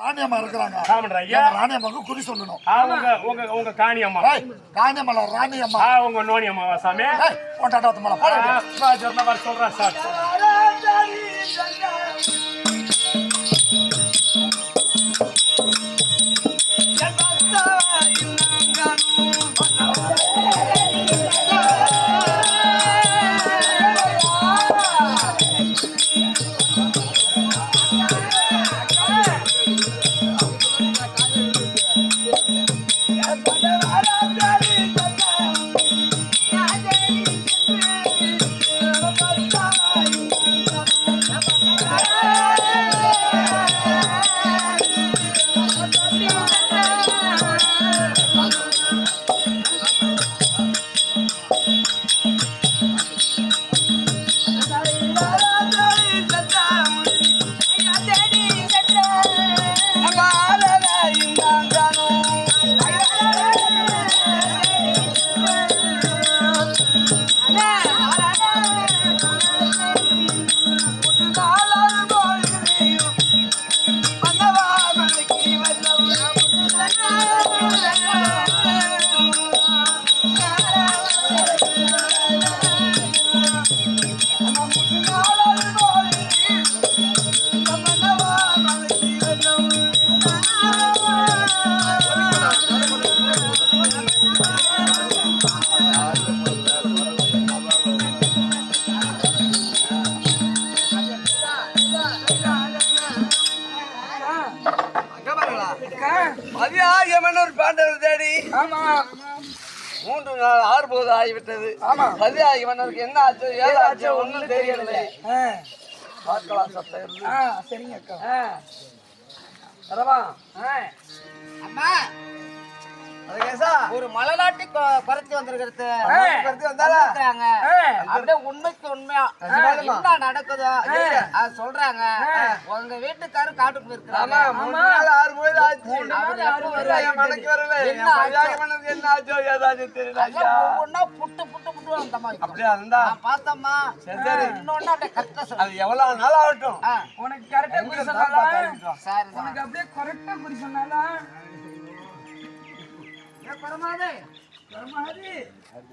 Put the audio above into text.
ராணியம்மா இருக்கிறாங்க. ராணியம்மாவுக்கு குறி சொல்லணும். உங்க காணியம்மா ராணியம்மா ராணியம்மா உங்க நோனி அம்மாவா சாமி சொல்றேன் சார். மூன்று நாள் 6 போது ஆகிவிட்டது. பதியாகி மன்னருக்கு என்ன ஆச்சோ ஏதாச்சோ ஒன்றும் தெரியவில்லை. பார்க்கலாம் சத்தம். சரிங்க அக்கா. அம்மா ஒரு மலைநாட்டி பறத்து வந்திருக்கிறது அப்படியே உண்மைக்கு உண்மையா என்ன நடக்குதோ அது சொல்றாங்க. உங்க வீட்டுக்காரர் காட்டுக்கு போயிருக்காங்க. ஒவ்வொன்னா புட்டு புட்டு புட்டு பார்த்தம்மா. இன்னொன்னு அப்படியே கரெக்டா சொல்ல எவ்வளவு நாள் ஆகட்டும். உனக்கு கரெக்டா குறி சொன்னாலும் உனக்கு அப்படியே கரெக்டா குறி சொன்னாலும் பரமாதே